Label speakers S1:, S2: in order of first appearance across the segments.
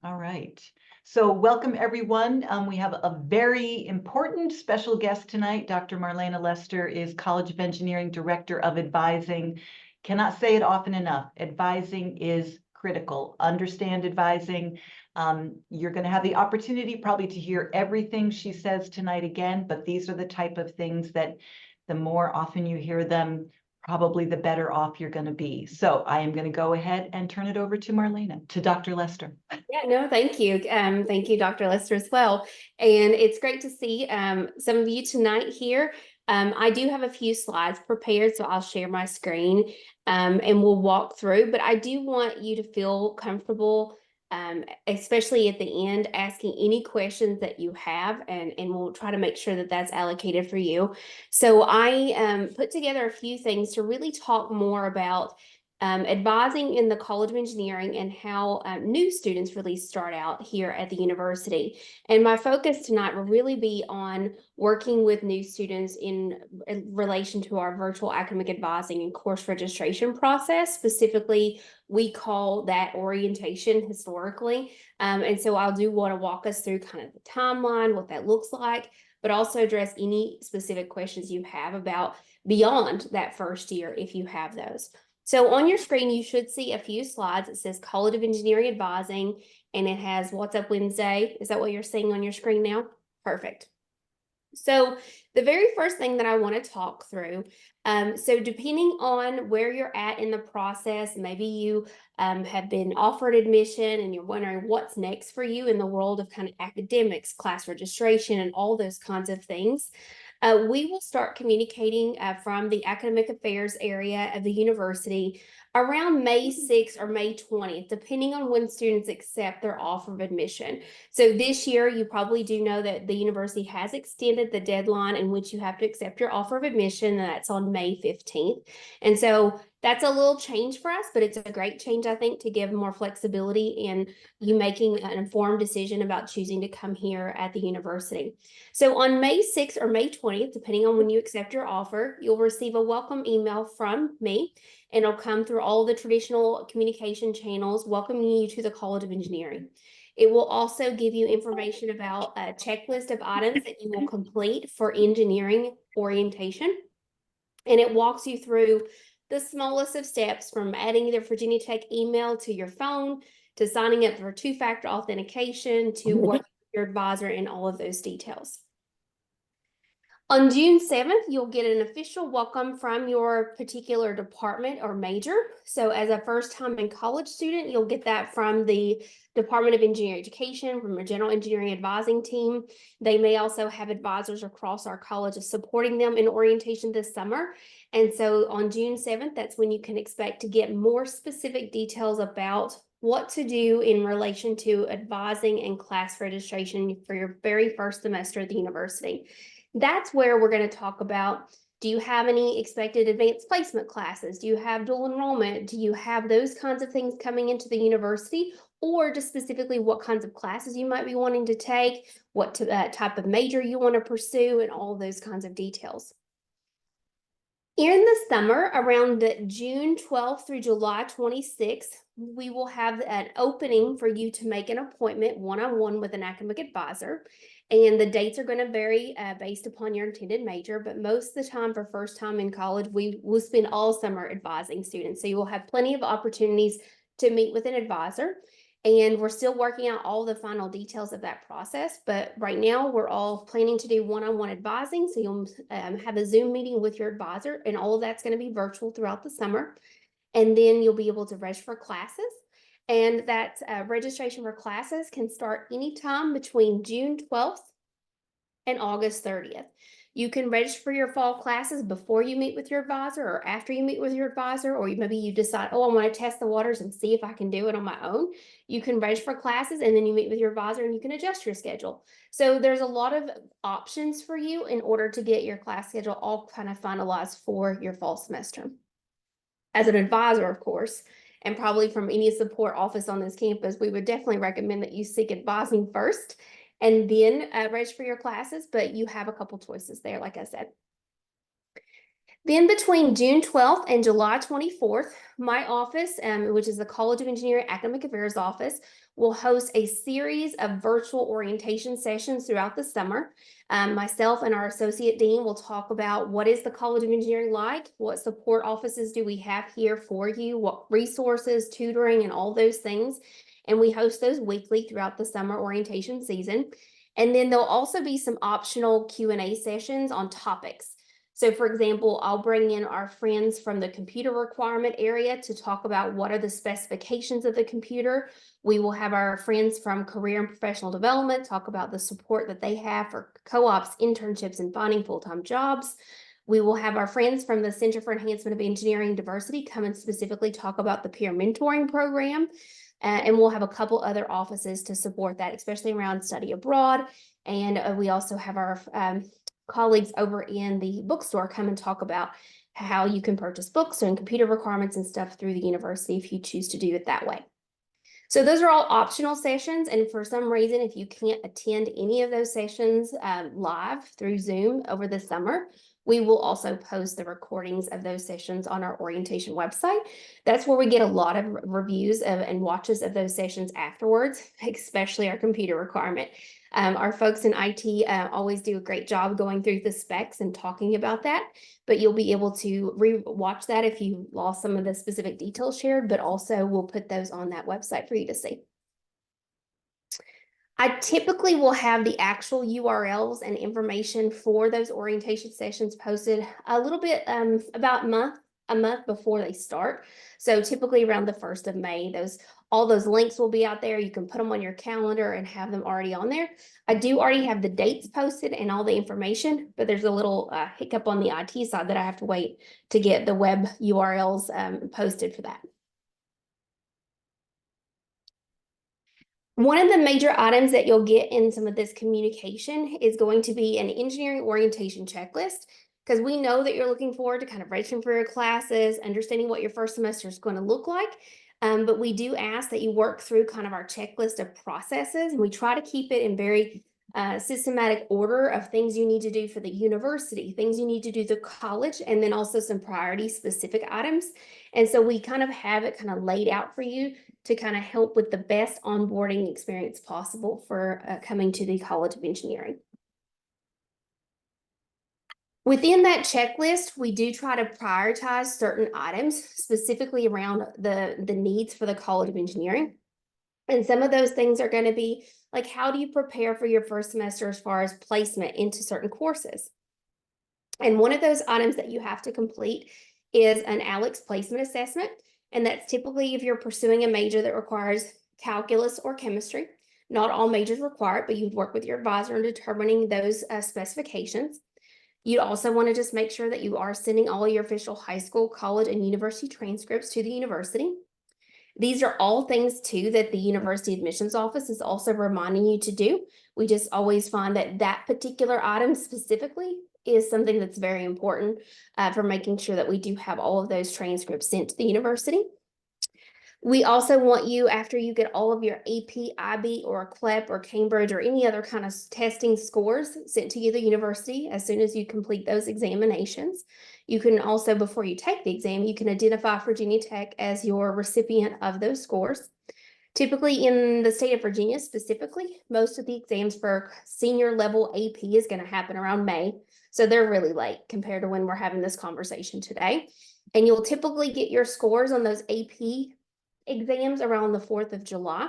S1: All right. So welcome, everyone. We have a very important special guest tonight. Dr. Marlena Lester is College of Engineering Director of Advising. Cannot say it often enough. Advising is critical. Understand advising. You're going to have the opportunity probably to hear everything she says tonight again, but these are the type of things that the more often you hear them, probably the better off you're going to be. So I am going to go ahead and turn it over to Marlena, to Dr. Lester.
S2: Yeah, no, thank you. Thank you, Dr. Lester, as well. And it's great to see some of you tonight here. I do have a few slides prepared, so I'll share my screen and we'll walk through. But I do want you to feel comfortable, especially at the end, asking any questions that you have, and we'll try to make sure that that's allocated for you. So I put together a few things to really talk more about advising in the College of Engineering and how new students really start out here at the university. And my focus tonight will really be on working with new students in relation to our virtual academic advising and course registration process. Specifically, we call that orientation historically. And so I do want to walk us through kind of the timeline, what that looks like, but also address any specific questions you have about beyond that first year if you have those. So on your screen, you should see a few slides. It says College of Engineering Advising, and it has What's Up Wednesday. Is that what you're seeing on your screen now? Perfect. So the very first thing that I want to talk through, so depending on where you're at in the process, maybe you have been offered admission and you're wondering what's next for you in the world of kind of academics, class registration, and all those kinds of things. We will start communicating from the academic affairs area of the university around May 6th or May 20th, depending on when students accept their offer of admission. So this year, you probably do know that the university has extended the deadline in which you have to accept your offer of admission, and that's on May 15th. And so that's a little change for us, but it's a great change, I think, to give more flexibility in you making an informed decision about choosing to come here at the university. So on May 6th or May 20th, depending on when you accept your offer, you'll receive a welcome email from me, and it'll come through all the traditional communication channels welcoming you to the College of Engineering. It will also give you information about a checklist of items that you will complete for engineering orientation. And it walks you through the smallest of steps, from adding the Virginia Tech email to your phone, to signing up for two-factor authentication, to what your advisor, and all of those details. On June 7th, you'll get an official welcome from your particular department or major. So as a first-time in college student, you'll get that from the Department of Engineering Education, from a general engineering advising team. They may also have advisors across our colleges supporting them in orientation this summer. And so on June 7th, that's when you can expect to get more specific details about what to do in relation to advising and class registration for your very first semester at the university. That's where we're going to talk about, do you have any expected advanced placement classes? Do you have dual enrollment? Do you have those kinds of things coming into the university? Or just specifically what kinds of classes you might be wanting to take, what type of major you want to pursue, and all those kinds of details. In the summer, around June 12th through July 26th, we will have an opening for you to make an appointment one-on-one with an academic advisor. And the dates are going to vary based upon your intended major, but most of the time for first time in college, we will spend all summer advising students. So you will have plenty of opportunities to meet with an advisor. And we're still working out all the final details of that process. But right now, we're all planning to do one-on-one advising. So you'll have a Zoom meeting with your advisor, and all of that's going to be virtual throughout the summer. And then you'll be able to register for classes. And that registration for classes can start anytime between June 12th and August 30th. You can register for your fall classes before you meet with your advisor or after you meet with your advisor, or maybe you decide, oh, I want to test the waters and see if I can do it on my own. You can register for classes and then you meet with your advisor and you can adjust your schedule. So there's a lot of options for you in order to get your class schedule all kind of finalized for your fall semester. As an advisor, of course, and probably from any support office on this campus, we would definitely recommend that you seek advising first and then register for your classes, but you have a couple choices there, like I said. Then between June 12th and July 24th, my office, which is the College of Engineering Academic Affairs office, will host a series of virtual orientation sessions throughout the summer. Myself and our associate dean will talk about what is the College of Engineering like, what support offices do we have here for you, what resources, tutoring, and all those things. And we host those weekly throughout the summer orientation season. And then there'll also be some optional Q&A sessions on topics. So for example, I'll bring in our friends from the computer requirement area to talk about what are the specifications of the computer. We will have our friends from career and professional development talk about the support that they have for co-ops, internships, and finding full-time jobs. We will have our friends from the Center for Enhancement of Engineering Diversity come and specifically talk about the peer mentoring program. And we'll have a couple other offices to support that, especially around study abroad. And we also have our colleagues over in the bookstore come and talk about how you can purchase books and computer requirements and stuff through the university if you choose to do it that way. So those are all optional sessions. And for some reason, if you can't attend any of those sessions live through Zoom over the summer, we will also post the recordings of those sessions on our orientation website. That's where we get a lot of reviews and watches of those sessions afterwards, especially our computer requirement. Our folks in IT always do a great job going through the specs and talking about that, but you'll be able to re-watch that if you lost some of the specific details shared, but also we'll put those on that website for you to see. I typically will have the actual URLs and information for those orientation sessions posted a little bit about a month before they start. So typically around the 1st of May, all those links will be out there. You can put them on your calendar and have them already on there. I do already have the dates posted and all the information, but there's a little hiccup on the IT side that I have to wait to get the web URLs posted for that. One of the major items that you'll get in some of this communication is going to be an engineering orientation checklist, because we know that you're looking forward to kind of registering for your classes, understanding what your first semester is going to look like. But we do ask that you work through kind of our checklist of processes, and we try to keep it in very systematic order of things you need to do for the university, things you need to do the college, and then also some priority specific items. And so we kind of have it kind of laid out for you to kind of help with the best onboarding experience possible for coming to the College of Engineering. Within that checklist, we do try to prioritize certain items specifically around the needs for the College of Engineering. And some of those things are going to be like, how do you prepare for your first semester as far as placement into certain courses? And one of those items that you have to complete is an ALEX placement assessment. And that's typically if you're pursuing a major that requires calculus or chemistry. Not all majors require it, but you'd work with your advisor in determining those specifications. You'd also want to just make sure that you are sending all your official high school, college, and university transcripts to the university. These are all things too that the university admissions office is also reminding you to do. We just always find that that particular item specifically is something that's very important for making sure that we do have all of those transcripts sent to the university. We also want you, after you get all of your AP, IB, or CLEP, or Cambridge, or any other kind of testing scores sent to you, the university, as soon as you complete those examinations. You can also, before you take the exam, you can identify Virginia Tech as your recipient of those scores. Typically in the state of Virginia specifically, most of the exams for senior level AP is going to happen around May. So they're really late compared to when we're having this conversation today. And you'll typically get your scores on those AP exams around the 4th of July.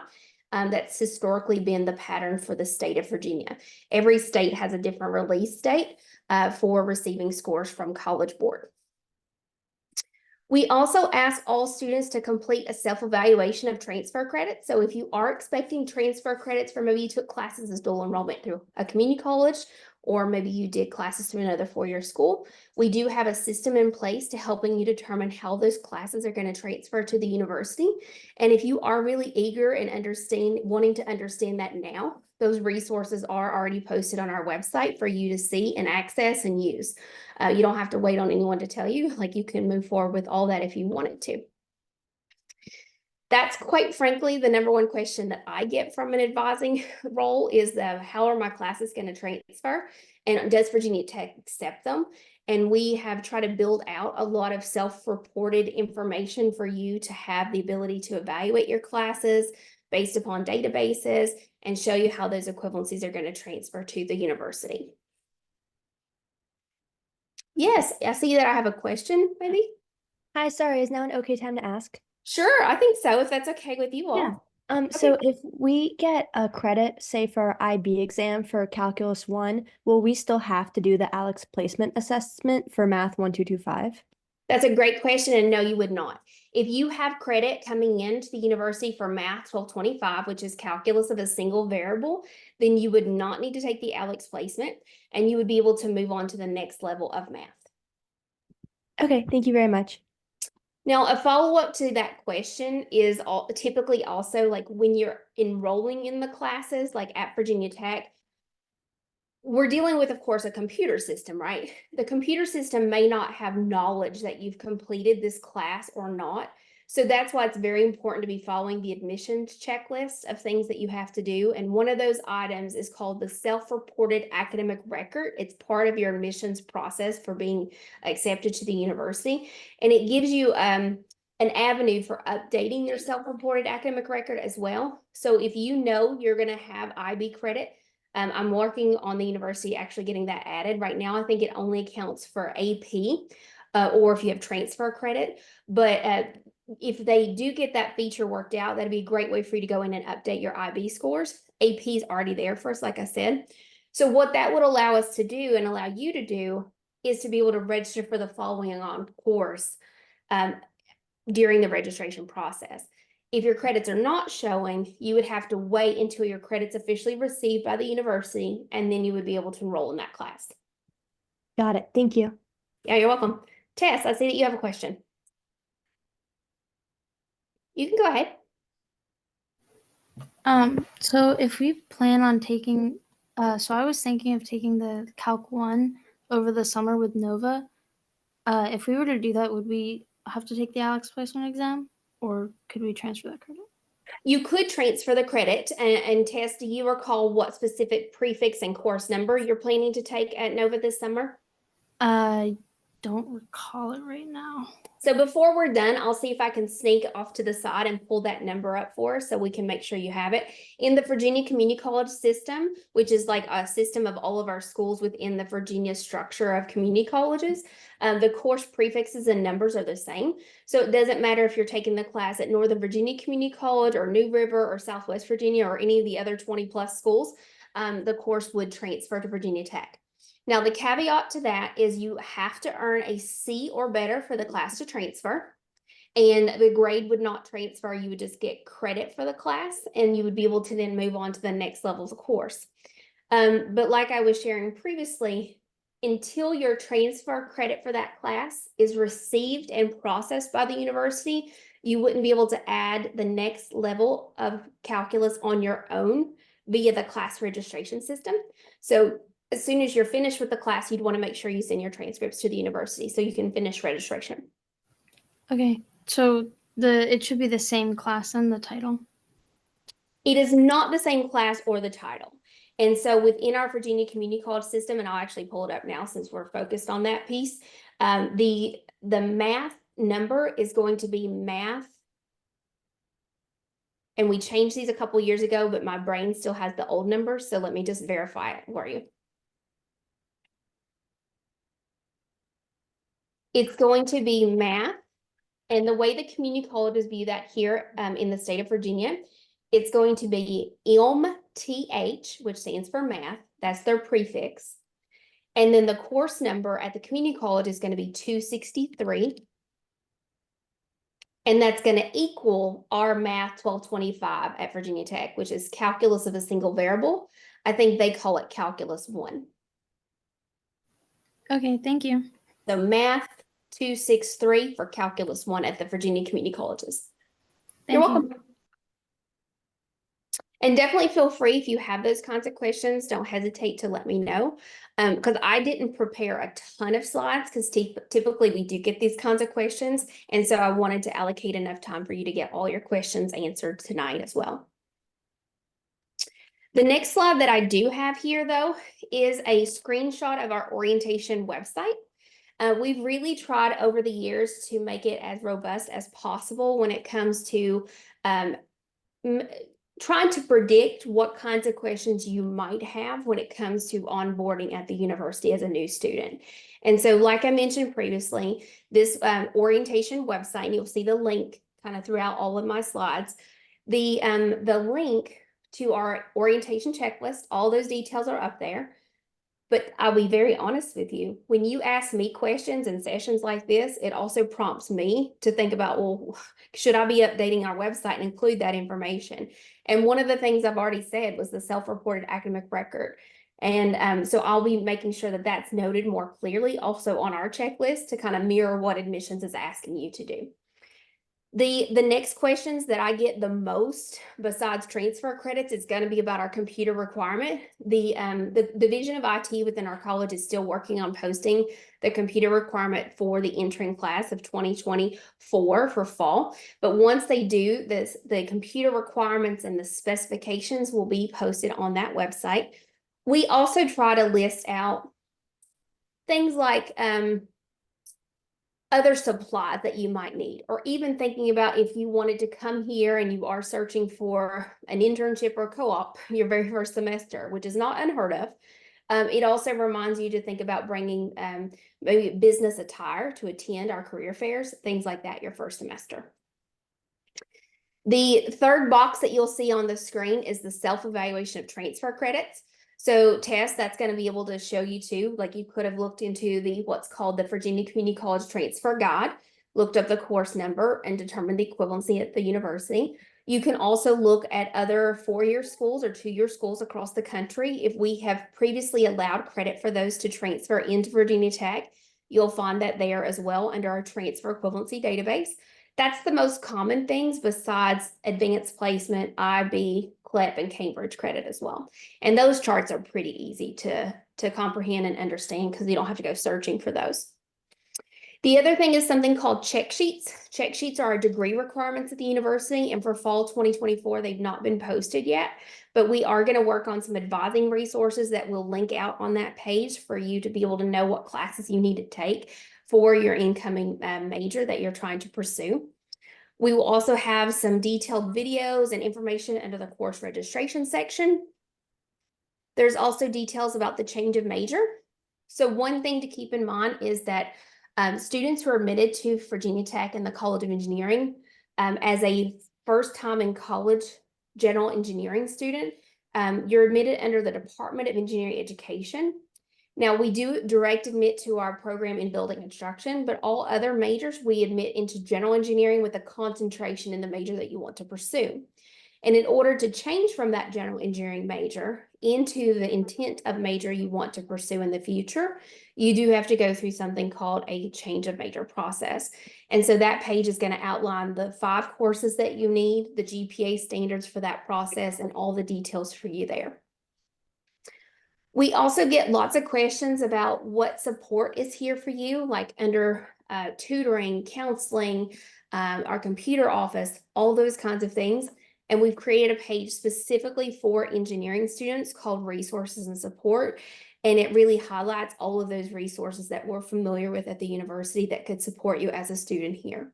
S2: That's historically been the pattern for the state of Virginia. Every state has a different release date for receiving scores from College Board. We also ask all students to complete a self-evaluation of transfer credits. So if you are expecting transfer credits for maybe you took classes as dual enrollment through a community college, or maybe you did classes through another four-year school, we do have a system in place to helping you determine how those classes are going to transfer to the university. And if you are really eager and wanting to understand that now, those resources are already posted on our website for you to see and access and use. You don't have to wait on anyone to tell you, like you can move forward with all that if you wanted to. That's quite frankly the number one question that I get from an advising role is how are my classes going to transfer, and does Virginia Tech accept them? And we have tried to build out a lot of self-reported information for you to have the ability to evaluate your classes based upon databases and show you how those equivalencies are going to transfer to the university. Yes, I see that I have a question, maybe?
S3: Hi, sorry, is now an okay time to ask?
S2: Sure, I think so, if that's okay with you all.
S3: So if we get a credit, say for our IB exam for Calculus 1, will we still have to do the ALEKS placement assessment for Math 1225?
S2: That's a great question, and no, you would not. If you have credit coming into the university for Math 1225, which is calculus of a single variable, then you would not need to take the ALEKS placement, and you would be able to move on to the next level of math.
S3: Okay, thank you very much.
S2: Now, a follow-up to that question is typically also like when you're enrolling in the classes, like at Virginia Tech, we're dealing with, of course, a computer system, right? The computer system may not have knowledge that you've completed this class or not. So that's why it's very important to be following the admissions checklist of things that you have to do. And one of those items is called the self-reported academic record. It's part of your admissions process for being accepted to the university. And it gives you an avenue for updating your self-reported academic record as well. So if you know you're going to have IB credit, I'm working on the university actually getting that added. Right now, I think it only accounts for AP or if you have transfer credit. But if they do get that feature worked out, that'd be a great way for you to go in and update your IB scores. AP is already there for us, like I said. So what that would allow us to do and allow you to do is to be able to register for the following on course during the registration process. If your credits are not showing, you would have to wait until your credits officially received by the university, and then you would be able to enroll in that class.
S3: Got it. Thank you.
S2: Yeah, you're welcome. Tess, I see that you have a question. You can go ahead.
S4: So if we plan on taking, so I was thinking of taking the Calc 1 over the summer with Nova. If we were to do that, would we have to take the ALEKS placement exam, or could we transfer that credit?
S2: You could transfer the credit, and Tess, do you recall what specific prefix and course number you're planning to take at Nova this summer?
S4: I don't recall it right now.
S2: So before we're done, I'll see if I can sneak off to the side and pull that number up for us so we can make sure you have it. In the Virginia Community College system, which is like a system of all of our schools within the Virginia structure of community colleges, the course prefixes and numbers are the same. So it doesn't matter if you're taking the class at Northern Virginia Community College or New River or Southwest Virginia or any of the other 20 plus schools, the course would transfer to Virginia Tech. Now, the caveat to that is you have to earn a C or better for the class to transfer, and the grade would not transfer. You would just get credit for the class, and you would be able to then move on to the next level of the course. But like I was sharing previously, until your transfer credit for that class is received and processed by the university, you wouldn't be able to add the next level of calculus on your own via the class registration system. So as soon as you're finished with the class, you'd want to make sure you send your transcripts to the university so you can finish registration.
S4: Okay, so it should be the same class and the title.
S2: It is not the same class or the title. And so within our Virginia Community College system, and I'll actually pull it up now since we're focused on that piece, the math number is going to be math. And we changed these a couple years ago, but my brain still has the old number. So let me just verify it for you. It's going to be math, and the way the community colleges view that here in the state of Virginia, it's going to be MTH, which stands for math. That's their prefix. And then the course number at the community college is going to be 263. And that's going to equal our Math 1225 at Virginia Tech, which is calculus of a single variable. I think they call it Calculus 1.
S4: Okay, thank you.
S2: So Math 263 for Calculus 1 at the Virginia Community Colleges. You're welcome. And definitely feel free if you have those kinds of questions, don't hesitate to let me know. Because I didn't prepare a ton of slides because typically we do get these kinds of questions. And so I wanted to allocate enough time for you to get all your questions answered tonight as well. The next slide that I do have here, though, is a screenshot of our orientation website. We've really tried over the years to make it as robust as possible when it comes to um, trying to predict what kinds of questions you might have when it comes to onboarding at the university as a new student. And so, like I mentioned previously, this orientation website, and you'll see the link kind of throughout all of my slides, the link to our orientation checklist, all those details are up there. But I'll be very honest with you, when you ask me questions in sessions like this, it also prompts me to think about, well, should I be updating our website and include that information? And one of the things I've already said was the self-reported academic record. And so I'll be making sure that that's noted more clearly also on our checklist to kind of mirror what admissions is asking you to do. The next questions that I get the most besides transfer credits is going to be about our computer requirement. The Division of IT within our college is still working on posting the computer requirement for the entering class of 2024 for fall. But once they do this, the computer requirements and the specifications will be posted on that website. We also try to list out things like other supplies that you might need, or even thinking about if you wanted to come here and you are searching for an internship or co-op your very first semester, which is not unheard of. It also reminds you to think about bringing maybe business attire to attend our career fairs, things like that your first semester. The third box that you'll see on the screen is the self-evaluation of transfer credits. So Tess, that's going to be able to show you too, like you could have looked into what's called the Virginia Community College Transfer Guide, looked up the course number and determined the equivalency at the university. You can also look at other four-year schools or two-year schools across the country. If we have previously allowed credit for those to transfer into Virginia Tech, you'll find that there as well under our transfer equivalency database. That's the most common things besides advanced placement, IB, CLEP, and Cambridge credit as well. And those charts are pretty easy to comprehend and understand because you don't have to go searching for those. The other thing is something called check sheets. Check sheets are our degree requirements at the university, and for fall 2024, they've not been posted yet, but we are going to work on some advising resources that will link out on that page for you to be able to know what classes you need to take for your incoming major that you're trying to pursue. We will also have some detailed videos and information under the course registration section. There's also details about the change of major. So one thing to keep in mind is that students who are admitted to Virginia Tech and the College of Engineering as a first time in college general engineering student, you're admitted under the Department of Engineering Education. Now, we do direct admit to our program in building construction, but all other majors we admit into general engineering with a concentration in the major that you want to pursue. And in order to change from that general engineering major into the intent of major you want to pursue in the future, you do have to go through something called a change of major process. And so that page is going to outline the 5 courses that you need, the GPA standards for that process, and all the details for you there. We also get lots of questions about what support is here for you, like under tutoring, counseling, our computer office, all those kinds of things. And we've created a page specifically for engineering students called Resources and Support. And it really highlights all of those resources that we're familiar with at the university that could support you as a student here.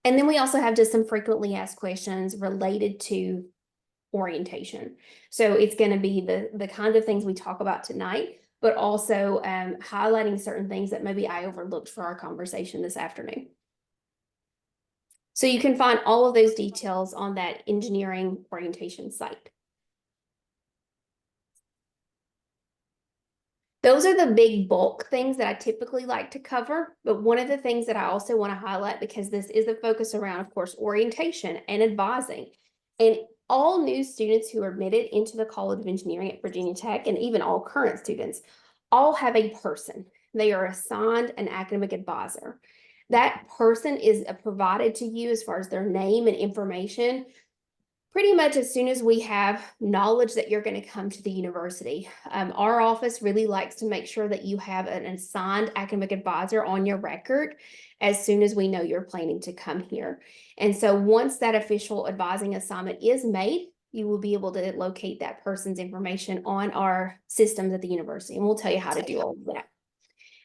S2: And then we also have just some frequently asked questions related to orientation. So it's going to be the kind of things we talk about tonight, but also highlighting certain things that maybe I overlooked for our conversation this afternoon. So you can find all of those details on that engineering orientation site. Those are the big bulk things that I typically like to cover, but one of the things that I also want to highlight, because this is a focus around, of course, orientation and advising, and all new students who are admitted into the College of Engineering at Virginia Tech, and even all current students, all have a person. They are assigned an academic advisor. That person is provided to you as far as their name and information pretty much as soon as we have knowledge that you're going to come to the university. Our office really likes to make sure that you have an assigned academic advisor on your record as soon as we know you're planning to come here. And so once that official advising assignment is made, you will be able to locate that person's information on our systems at the university, and we'll tell you how to do all of that.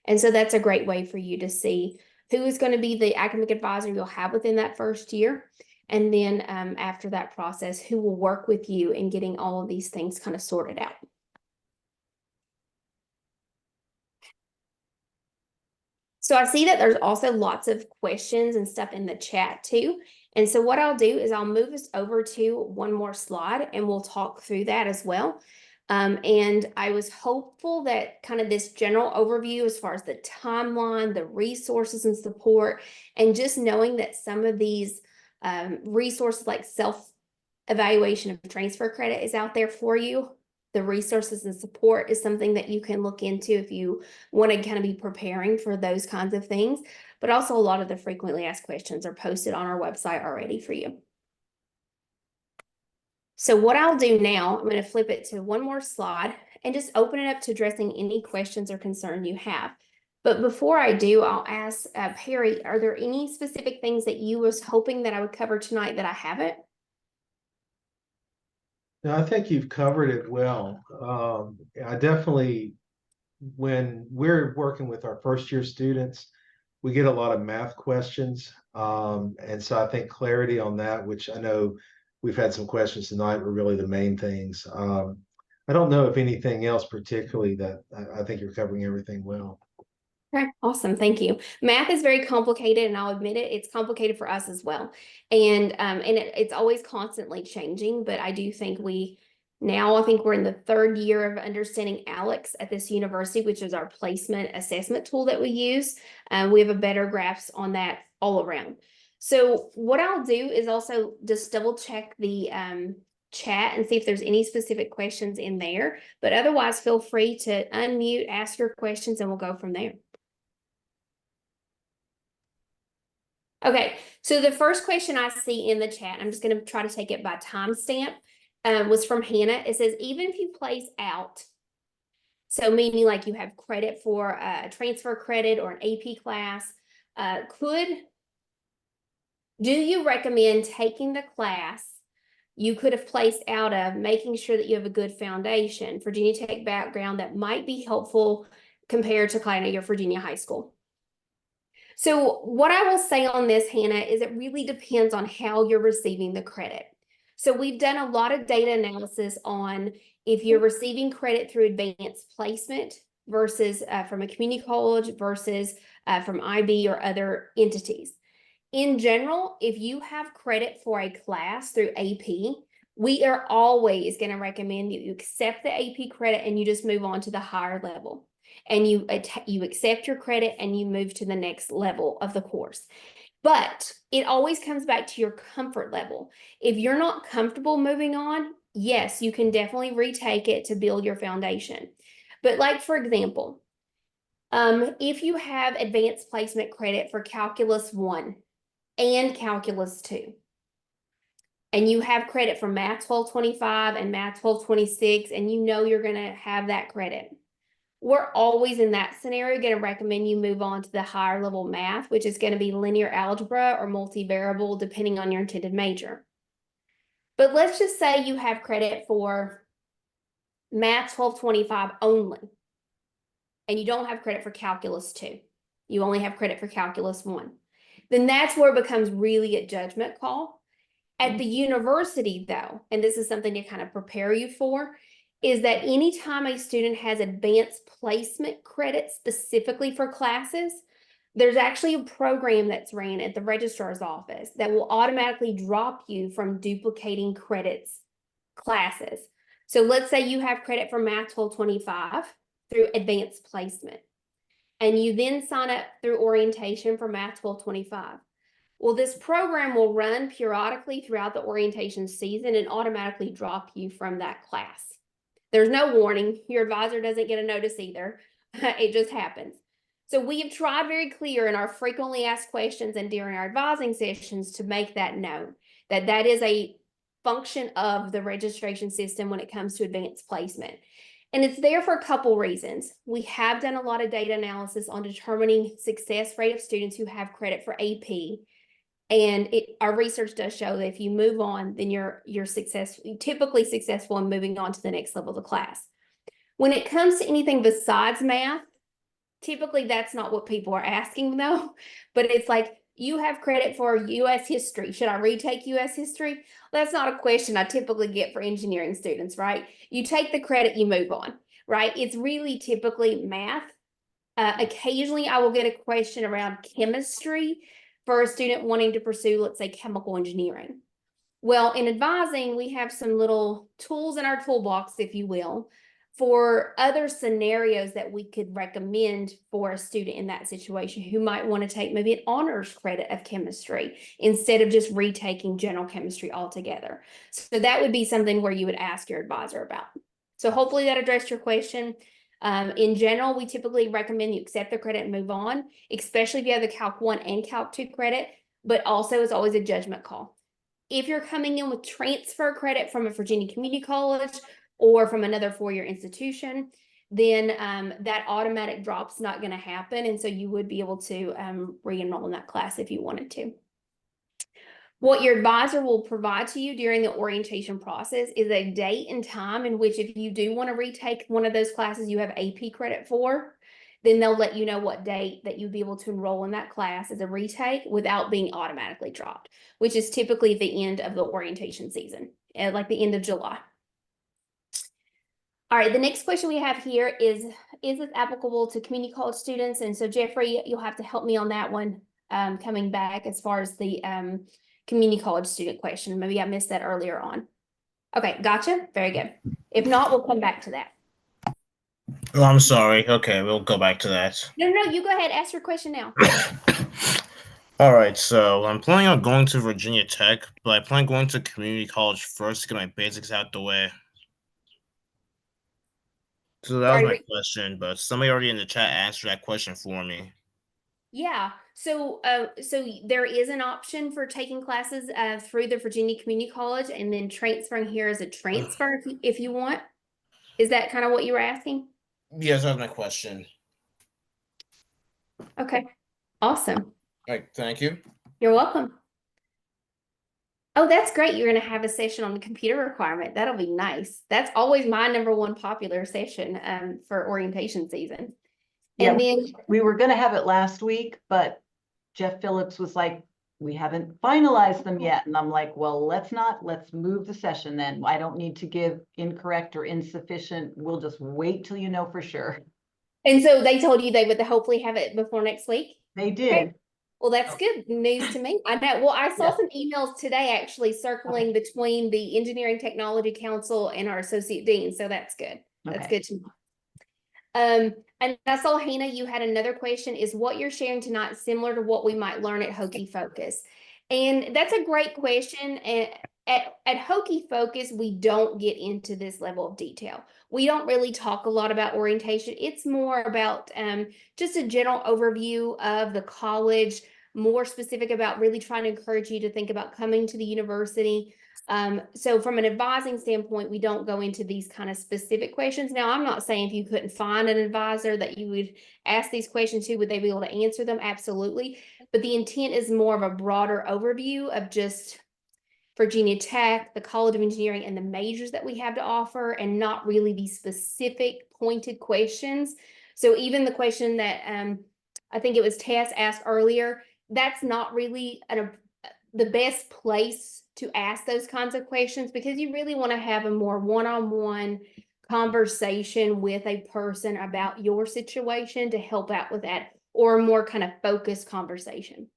S2: And so that's a great way for you to see who is going to be the academic advisor you'll have within that first year. And then after that process, who will work with you in getting all of these things kind of sorted out. So I see that there's also lots of questions and stuff in the chat too. And so what I'll do is I'll move us over to one more slide and we'll talk through that as well. And I was hopeful that kind of this general overview as far as the timeline, the resources and support, and just knowing that some of these resources like self-evaluation of transfer credit is out there for you. The resources and support is something that you can look into if you want to kind of be preparing for those kinds of things. But also a lot of the frequently asked questions are posted on our website already for you. So what I'll do now, I'm going to flip it to one more slide and just open it up to addressing any questions or concern you have. But before I do, I'll ask Perry, are there any specific things that you was hoping that I would cover tonight that I haven't?
S5: No, I think you've covered it well. I definitely, when we're working with our first year students, we get a lot of math questions. And so I think clarity on that, which I know we've had some questions tonight, were really the main things. I don't know if anything else particularly that I think you're covering everything well.
S2: Okay, awesome. Thank you. Math is very complicated, and I'll admit it, it's complicated for us as well. And it's always constantly changing, but I do think I think we're in the third year of understanding ALEKS at this university, which is our placement assessment tool that we use. We have a better grasp on that all around. So what I'll do is also just double check the chat and see if there's any specific questions in there, but otherwise feel free to unmute, ask your questions, and we'll go from there. Okay, so the first question I see in the chat, I'm just going to try to take it by timestamp, was from Hannah. It says, even if you place out, so meaning like you have credit for a transfer credit or an AP class, do you recommend taking the class you could have placed out of, making sure that you have a good foundation, Virginia Tech background that might be helpful compared to kind of your Virginia high school? So what I will say on this, Hannah, is it really depends on how you're receiving the credit. So we've done a lot of data analysis on if you're receiving credit through advanced placement versus from a community college versus from IB or other entities. In general, if you have credit for a class through AP, we are always going to recommend that you accept the AP credit and you just move on to the higher level. And you accept your credit and you move to the next level of the course. But it always comes back to your comfort level. If you're not comfortable moving on, yes, you can definitely retake it to build your foundation. But like, for example, if you have advanced placement credit for Calculus 1 and Calculus 2, and you have credit for Math 1225 and Math 1226, and you know you're going to have that credit, we're always in that scenario going to recommend you move on to the higher level math, which is going to be linear algebra or multivariable, depending on your intended major. But let's just say you have credit for Math 1225 only, and you don't have credit for Calculus 2. You only have credit for Calculus 1. Then that's where it becomes really a judgment call. At the university, though, and this is something to kind of prepare you for, is that anytime a student has advanced placement credit specifically for classes, there's actually a program that's ran at the registrar's office that will automatically drop you from duplicating credits classes. So let's say you have credit for Math 1225 through advanced placement, and you then sign up through orientation for Math 1225. Well, this program will run periodically throughout the orientation season and automatically drop you from that class. There's no warning. Your advisor doesn't get a notice either. It just happens. So we have tried very clear in our frequently asked questions and during our advising sessions to make that known, that that is a function of the registration system when it comes to advanced placement. And it's there for a couple reasons. We have done a lot of data analysis on determining success rate of students who have credit for AP. And our research does show that if you move on, then you're typically successful in moving on to the next level of the class. When it comes to anything besides math, Typically, that's not what people are asking though, but it's like, you have credit for US history. Should I retake US history? That's not a question I typically get for engineering students, right? You take the credit, you move on, right? It's really typically math. Occasionally I will get a question around chemistry for a student wanting to pursue, let's say, chemical engineering. Well, in advising, we have some little tools in our toolbox, if you will, for other scenarios that we could recommend for a student in that situation who might want to take maybe an honors credit of chemistry instead of just retaking general chemistry altogether. So that would be something where you would ask your advisor about. So hopefully that addressed your question. In general, we typically recommend you accept the credit and move on, especially if you have the Calc 1 and Calc 2 credit, but also it's always a judgment call. If you're coming in with transfer credit from a Virginia community college or from another four-year institution, then that automatic drop's not going to happen. And so you would be able to re-enroll in that class if you wanted to. What your advisor will provide to you during the orientation process is a date and time in which, if you do want to retake one of those classes you have AP credit for, then they'll let you know what date that you'll be able to enroll in that class as a retake without being automatically dropped, which is typically at the end of the orientation season, like the end of July. All right, the next question we have here is this applicable to community college students? And so Jeffrey, you'll have to help me on that one coming back as far as the community college student question. Maybe I missed that earlier on. Okay, gotcha. Very good. If not, we'll come back to that.
S6: Oh, I'm sorry. Okay, we'll go back to that.
S2: No, you go ahead. Ask your question now.
S6: All right, so I'm planning on going to Virginia Tech, but I plan on going to community college first to get my basics out the way. So that was my question, but somebody already in the chat answered that question for me.
S2: Yeah, so there is an option for taking classes through the Virginia Community College and then transferring here as a transfer if you want. Is that kind of what you were asking?
S6: Yes, that was my question.
S2: Okay, awesome.
S6: All right, thank you.
S2: You're welcome. Oh, that's great. You're going to have a session on the computer requirement. That'll be nice. That's always my #1 popular session for orientation season.
S1: Yeah,
S2: And then
S1: we were gonna have it last week, but Jeff Phillips was like, we haven't finalized them yet. And I'm like, well, let's move the session then. I don't need to give incorrect or insufficient. We'll just wait till you know for sure.
S2: and so they told you they would hopefully have it before next week?
S1: They did.
S2: Well, that's good news to me. I know. Well, I saw
S1: Yeah.
S2: some emails today actually circling between the Engineering Technology Council and our associate dean. So that's good. That's
S1: Okay.
S2: good to know. And I saw, Hannah, you had another question. Is what you're sharing tonight similar to what we might learn at Hokie Focus? And that's a great question. And at Hokie Focus, we don't get into this level of detail. We don't really talk a lot about orientation. It's more about just a general overview of the college, more specific about really trying to encourage you to think about coming to the university. So from an advising standpoint, we don't go into these kind of specific questions. Now, I'm not saying if you couldn't find an advisor that you would ask these questions to, would they be able to answer them? Absolutely. But the intent is more of a broader overview of just Virginia Tech, the College of Engineering, and the majors that we have to offer, and not really these specific pointed questions. So even the question that I think it was Tess asked earlier, that's not really the best place to ask those kinds of questions, because you really want to have a more one-on-one conversation with a person about your situation to help out with that, or a more kind of focused conversation.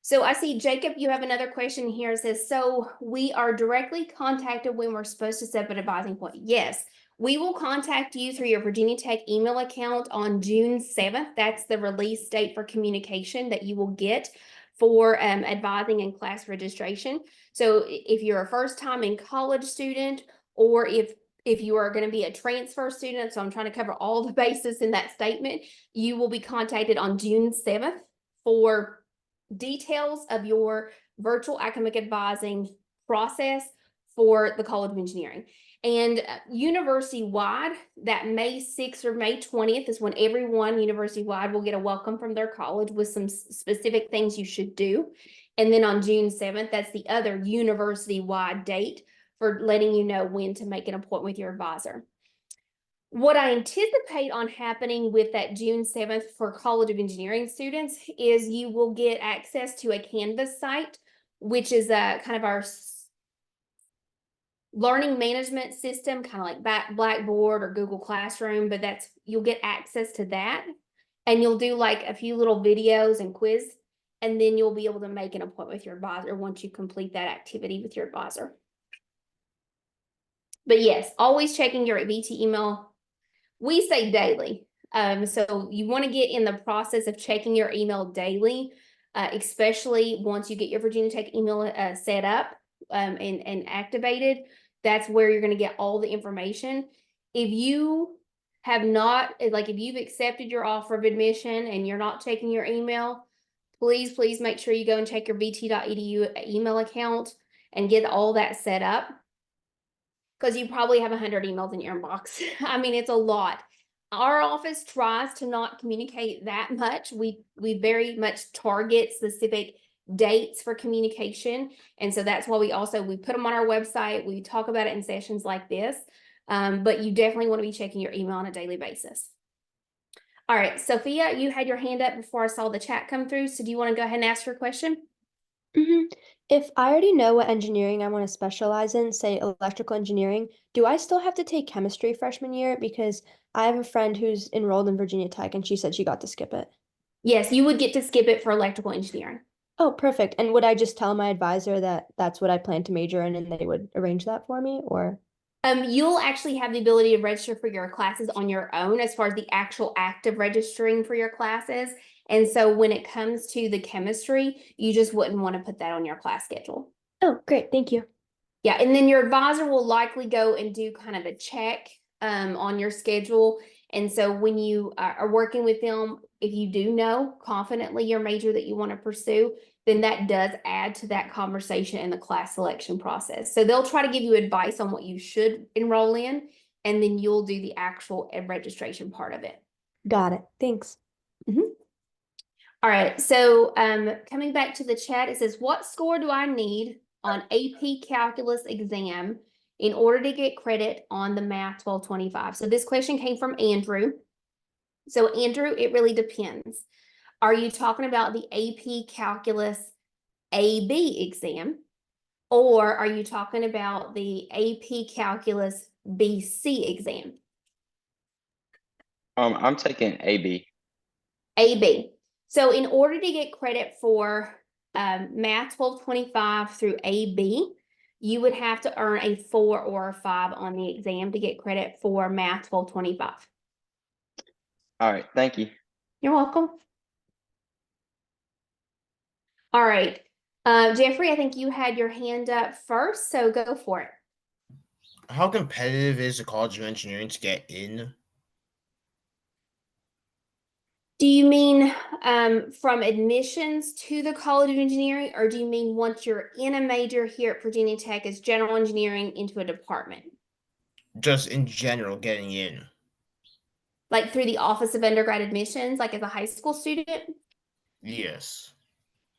S2: So I see, Jacob, you have another question here. It says, so we are directly contacted when we're supposed to set up an advising point. Yes, we will contact you through your Virginia Tech email account on June 7th. That's the release date for communication that you will get for advising and class registration. So if you're a first time in college student, or if you are going to be a transfer student, so I'm trying to cover all the bases in that statement, you will be contacted on June 7th for details of your virtual academic advising process for the College of Engineering. And university-wide, that May 6th or May 20th is when everyone university-wide will get a welcome from their college with some specific things you should do. And then on June 7th, that's the other university-wide date for letting you know when to make an appointment with your advisor. What I anticipate on happening with that June 7th for College of Engineering students is you will get access to a Canvas site, which is a kind of our learning management system, kind of like Blackboard or Google Classroom, but you'll get access to that. And you'll do like a few little videos and quiz, and then you'll be able to make an appointment with your advisor once you complete that activity with your advisor. But yes, always checking your VT email. We say daily. So you want to get in the process of checking your email daily, especially once you get your Virginia Tech email set up and activated. That's where you're going to get all the information. If you have not, like if you've accepted your offer of admission and you're not checking your email, please make sure you go and check your vt.edu email account and get all that set up. Because you probably have 100 emails in your inbox. I mean, it's a lot. Our office tries to not communicate that much. We very much target specific dates for communication. And so that's why we put them on our website. We talk about it in sessions like this. But you definitely want to be checking your email on a daily basis. All right, Sophia, you had your hand up before I saw the chat come through. So do you want to go ahead and ask your question?
S3: If I already know what engineering I want to specialize in, say electrical engineering, do I still have to take chemistry freshman year? Because I have a friend who's enrolled in Virginia Tech and she said she got to skip it.
S2: Yes, you would get to skip it for electrical engineering.
S3: Oh, perfect. And would I just tell my advisor that that's what I plan to major in and they would arrange that for me, or?
S2: You'll actually have the ability to register for your classes on your own as far as the actual act of registering for your classes. And so when it comes to the chemistry, you just wouldn't want to put that on your class schedule.
S3: Oh, great. Thank you.
S2: Yeah, and then your advisor will likely go and do kind of a check on your schedule. And so when you are working with them, if you do know confidently your major that you want to pursue, then that does add to that conversation in the class selection process. So they'll try to give you advice on what you should enroll in, and then you'll do the actual registration part of it.
S3: Got it. Thanks.
S2: All right, so coming back to the chat, it says, what score do I need on AP Calculus exam in order to get credit on the Math 1225? So this question came from Andrew. So Andrew, it really depends. Are you talking about the AP Calculus AB exam, or are you talking about the AP Calculus BC exam?
S7: I'm taking AB.
S2: AB. So in order to get credit for Math 1225 through AB, you would have to earn a 4 or a 5 on the exam to get credit for Math 1225.
S7: All right, thank you.
S2: You're welcome. All right, Jeffrey, I think you had your hand up first, so go for it.
S6: How competitive is the College of Engineering to get in?
S2: Do you mean from admissions to the College of Engineering, or do you mean once you're in a major here at Virginia Tech as general engineering into a department?
S6: Just in general, getting in.
S2: Like through the Office of Undergrad Admissions, like as a high school student?
S6: Yes.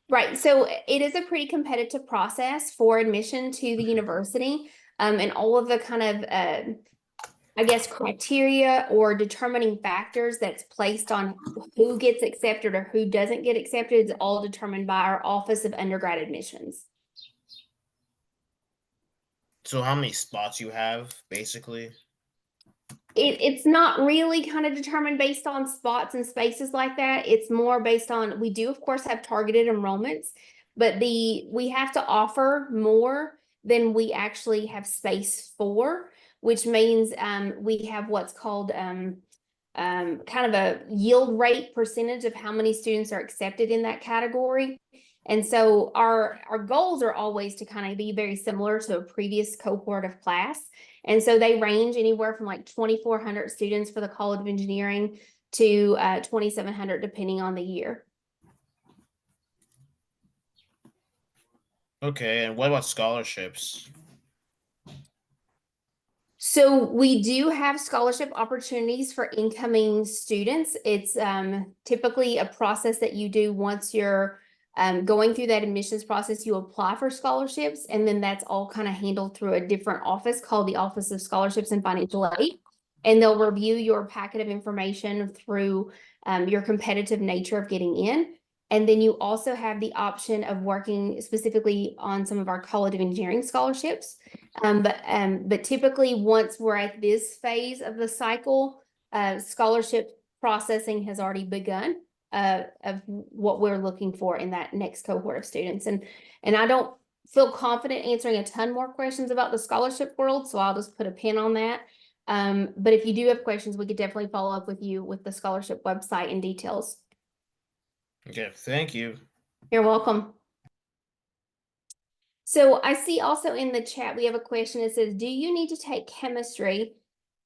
S2: Right, so it is a pretty competitive process for admission to the university, and all of the kind of, I guess, criteria or determining factors that's placed on who gets accepted or who doesn't get accepted is all determined by our Office of Undergrad Admissions.
S6: So how many spots you have, basically?
S2: It's not really kind of determined based on spots and spaces like that. It's more based on, we do of course have targeted enrollments, but we have to offer more than we actually have space for, which means we have what's called kind of a yield rate percentage of how many students are accepted in that category. And so our goals are always to kind of be very similar to a previous cohort of class. And so they range anywhere from like 2,400 students for the College of Engineering to 2,700 depending on the year.
S6: Okay, and what about scholarships?
S2: So we do have scholarship opportunities for incoming students. It's typically a process that you do once you're going through that admissions process. You apply for scholarships, and then that's all kind of handled through a different office called the Office of Scholarships and Financial Aid. and they'll review your packet of information through your competitive nature of getting in. And then you also have the option of working specifically on some of our College of Engineering scholarships. But typically, once we're at this phase of the cycle, scholarship processing has already begun of what we're looking for in that next cohort of students. And I don't feel confident answering a ton more questions about the scholarship world, so I'll just put a pin on that. But if you do have questions, we could definitely follow up with you with the scholarship website and details.
S6: Okay, thank you.
S2: You're welcome. So I see also in the chat, we have a question that says, do you need to take chemistry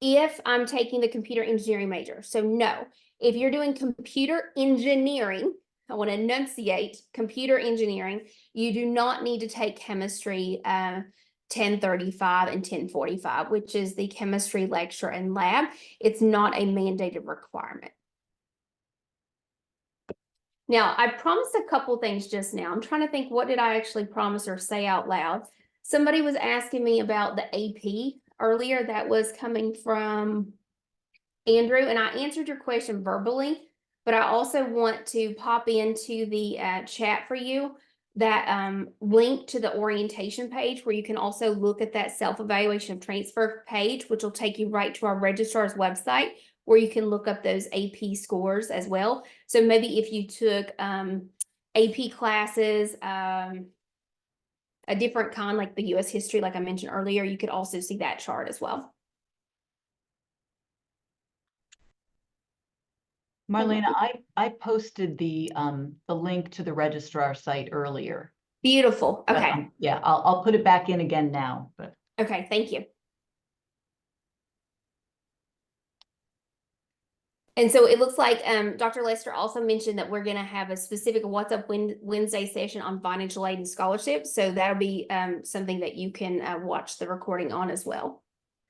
S2: if I'm taking the computer engineering major? So no, if you're doing computer engineering, I want to enunciate computer engineering, you do not need to take chemistry 1035 and 1045, which is the chemistry lecture and lab. It's not a mandated requirement. Now, I promised a couple things just now. I'm trying to think, what did I actually promise or say out loud? Somebody was asking me about the AP earlier. That was coming from Andrew, and I answered your question verbally, but I also want to pop into the chat for you that link to the orientation page where you can also look at that self-evaluation of transfer page, which will take you right to our registrar's website, where you can look up those AP scores as well. So maybe if you took AP classes, a different kind like the US history, like I mentioned earlier, you could also see that chart as well.
S1: Marlena, I posted the link to the registrar site earlier.
S2: Beautiful.
S1: But,
S2: Okay.
S1: yeah, I'll put it back in again now, but.
S2: Okay, thank you. And so it looks like Dr. Lester also mentioned that we're going to have a specific What's Up Wednesday session on financial aid and scholarships. So that'll be something that you can watch the recording on as well.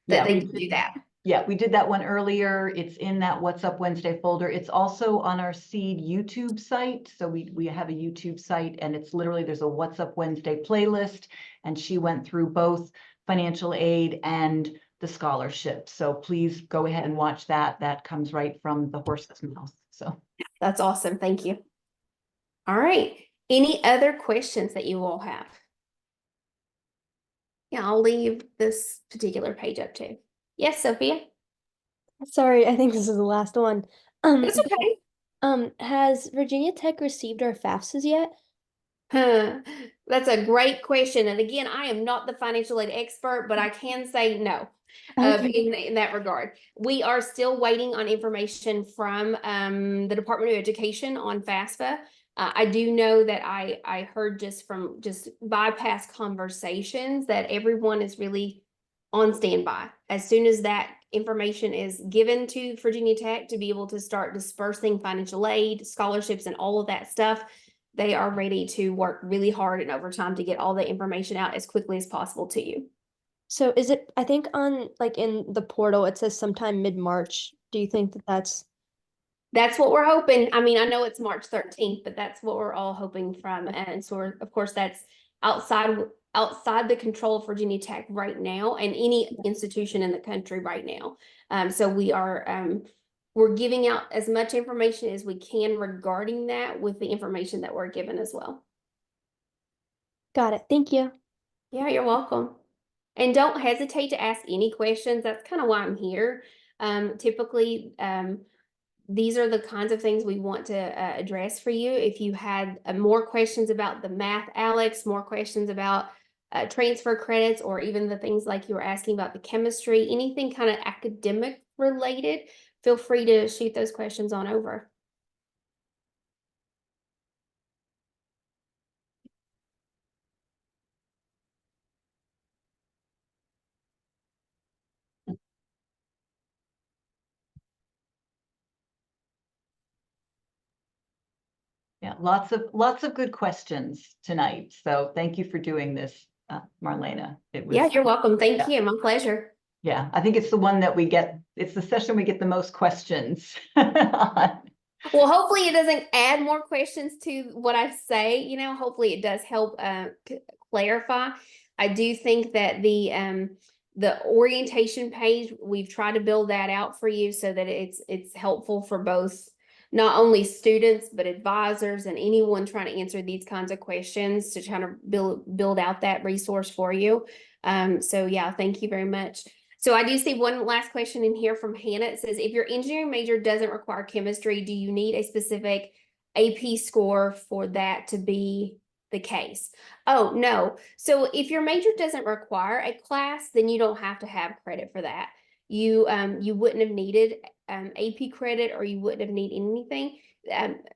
S1: Yeah,
S2: They do that.
S1: Yeah, we did that one earlier. It's in that What's Up Wednesday folder. It's also on our Seed YouTube site. So we have a YouTube site, and it's literally, there's a What's Up Wednesday playlist, and she went through both financial aid and the scholarship. So please go ahead and watch that. That comes right from the horse's mouth. So
S2: That's awesome. Thank you. All right. Any other questions that you all have? Yeah, I'll leave this particular page up too. Yes, Sophia?
S3: Sorry, I think this is the last one.
S2: It's okay.
S3: Has Virginia Tech received our FAFSAs yet?
S2: That's a great question. And again, I am not the financial aid expert, but I can say no.
S3: Okay.
S2: In that regard, we are still waiting on information from the Department of Education on FAFSA. I do know that I heard just from bypass conversations that everyone is really on standby. As soon as that information is given to Virginia Tech to be able to start dispersing financial aid, scholarships, and all of that stuff, they are ready to work really hard and overtime to get all the information out as quickly as possible to you.
S3: So is it, I think on like in the portal, it says sometime mid-March. Do you think that
S2: That's what we're hoping. I mean, I know it's March 13th, but that's what we're all hoping from. And so of course, that's outside the control of Virginia Tech right now and any institution in the country right now. So we are we're giving out as much information as we can regarding that with the information that we're given as well.
S3: Got it. Thank you.
S2: Yeah, you're welcome. And don't hesitate to ask any questions. That's kind of why I'm here. Typically, these are the kinds of things we want to address for you. If you had more questions about the math, Alex, more questions about transfer credits, or even the things like you were asking about the chemistry, anything kind of academic related, feel free to shoot those questions on over.
S1: yeah, lots of good questions tonight. So thank you for doing this, Marlena. It was,
S2: Yeah, you're welcome. Thank
S1: yeah.
S2: you. My pleasure.
S1: Yeah, I think it's the one that it's the session we get the most questions on.
S2: Well, hopefully it doesn't add more questions to what I say, you know, hopefully it does help clarify. I do think that the The orientation page, we've tried to build that out for you so that it's helpful for both not only students, but advisors and anyone trying to answer these kinds of questions to try to build out that resource for you. So yeah, thank you very much. So I do see one last question in here from Hannah. It says, if your engineering major doesn't require chemistry, do you need a specific AP score for that to be the case? Oh, no. So if your major doesn't require a class, then you don't have to have credit for that. You wouldn't have needed AP credit, or you wouldn't have needed anything.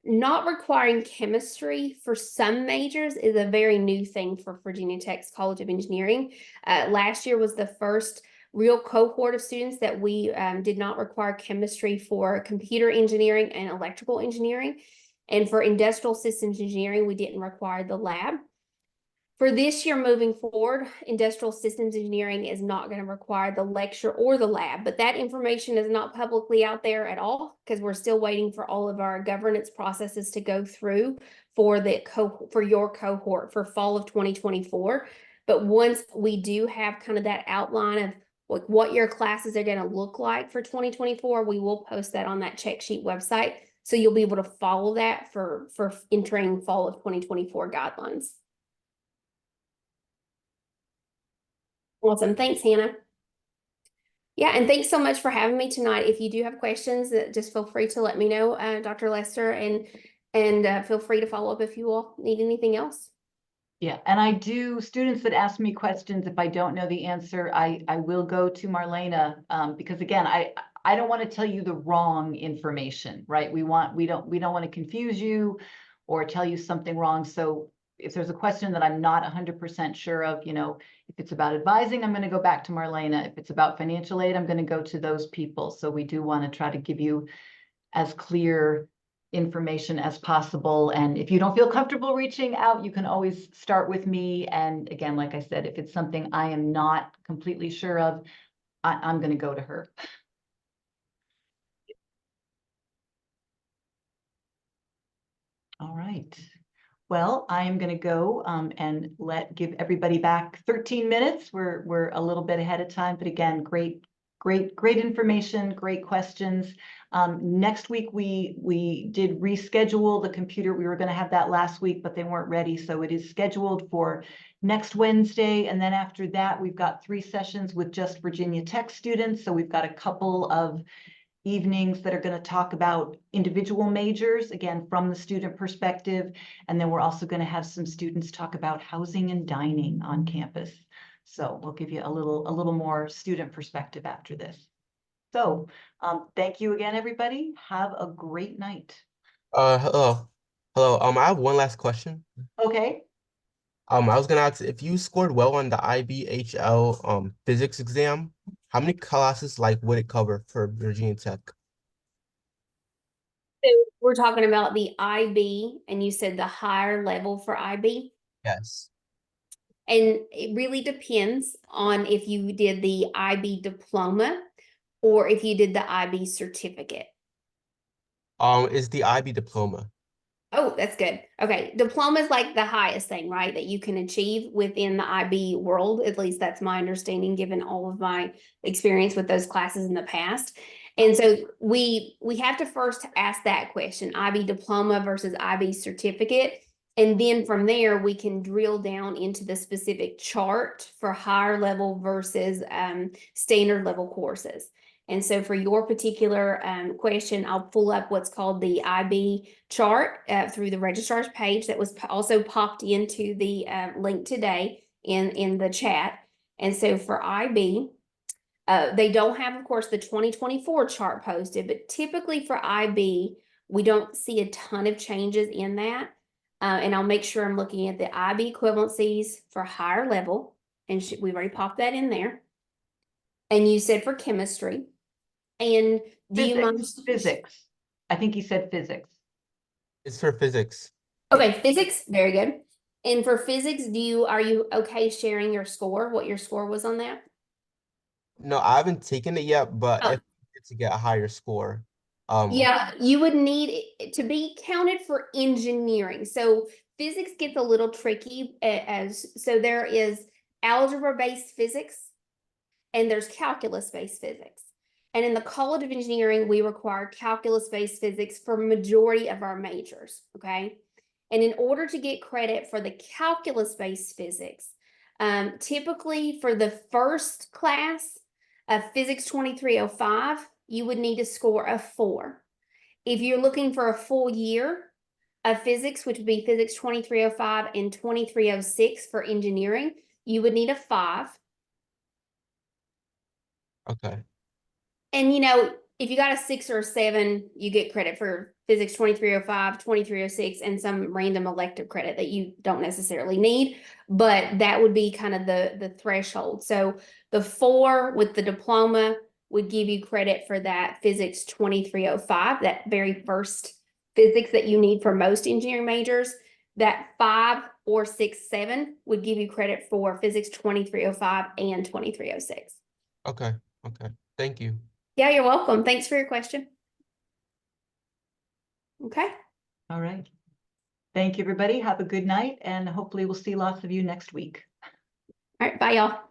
S2: Not requiring chemistry for some majors is a very new thing for Virginia Tech's College of Engineering. Last year was the first real cohort of students that we did not require chemistry for computer engineering and electrical engineering. And for industrial systems engineering, we didn't require the lab. For this year moving forward, industrial systems engineering is not going to require the lecture or the lab, but that information is not publicly out there at all because we're still waiting for all of our governance processes to go through for your cohort for fall of 2024. But once we do have kind of that outline of what your classes are going to look like for 2024, we will post that on that check sheet website. So you'll be able to follow that for entering fall of 2024 guidelines. Awesome. Thanks, Hannah. Yeah, and thanks so much for having me tonight. If you do have questions, just feel free to let me know, Dr. Lester, and feel free to follow up if you all need anything else.
S1: Yeah, and students that ask me questions, if I don't know the answer, I will go to Marlena, because again, I don't want to tell you the wrong information, right? We don't want to confuse you or tell you something wrong. So if there's a question that I'm not 100% sure of, if it's about advising, I'm going to go back to Marlena. If it's about financial aid, I'm going to go to those people. So we do want to try to give you as clear information as possible. And if you don't feel comfortable reaching out, you can always start with me. And again, like I said, if it's something I am not completely sure of, I'm going to go to her. All right. Well, I am going to go and give everybody back 13 minutes. We're a little bit ahead of time, but again, great information, great questions. Next week, we did reschedule the computer. We were going to have that last week, but they weren't ready. So it is scheduled for next Wednesday. And then after that, we've got 3 sessions with just Virginia Tech students. So we've got a couple of evenings that are going to talk about individual majors, again, from the student perspective. And then we're also going to have some students talk about housing and dining on campus. So we'll give you a little more student perspective after this. So thank you again, everybody. Have a great night.
S8: Hello. I have one last question.
S1: Okay.
S8: I was gonna ask if you scored well on the IBHL physics exam, how many classes would it cover for Virginia Tech?
S2: So we're talking about the IB, and you said the higher level for IB.
S8: Yes.
S2: And it really depends on if you did the IB diploma or if you did the IB certificate.
S8: Is the IB diploma.
S2: Oh, that's good. Okay. Diploma is like the highest thing, right? That you can achieve within the IB world. At least that's my understanding, given all of my experience with those classes in the past. And so we have to first ask that question, IB diploma versus IB certificate. And then from there, we can drill down into the specific chart for higher level versus standard level courses. And so for your particular question, I'll pull up what's called the IB chart through the registrar's page that was also popped into the link today in the chat. And so for IB, they don't have, of course, the 2024 chart posted, but typically for IB, we don't see a ton of changes in that. And I'll make sure I'm looking at the IB equivalencies for higher level. And we've already popped that in there. And you said for chemistry. And do you mind?
S1: Physics. I think he said physics.
S8: It's for physics.
S2: Okay, physics, very good. And for physics, are you okay sharing your score, what your score was on that?
S8: No, I haven't taken it yet, but if to get a higher score.
S2: Yeah, you would need it to be counted for engineering. So physics gets a little tricky so there is algebra-based physics, and there's calculus-based physics. And in the College of Engineering, we require calculus-based physics for majority of our majors, okay? And in order to get credit for the calculus-based physics, typically for the first class of Physics 2305, you would need to score a 4. If you're looking for a full year of physics, which would be Physics 2305 and 2306 for engineering, you would need a 5.
S8: Okay.
S2: And you know, if you got a 6 or a 7, you get credit for Physics 2305, 2306, and some random elective credit that you don't necessarily need. But that would be kind of the threshold. So the 4 with the diploma would give you credit for that Physics 2305, that very first physics that you need for most engineering majors. That 5 or 6, 7 would give you credit for Physics 2305 and 2306.
S8: Okay. Okay. Thank you.
S2: Yeah, you're welcome. Thanks for your question. Okay.
S1: All right. Thank you, everybody. Have a good night, and hopefully we'll see lots of you next week.
S2: All right. Bye, y'all.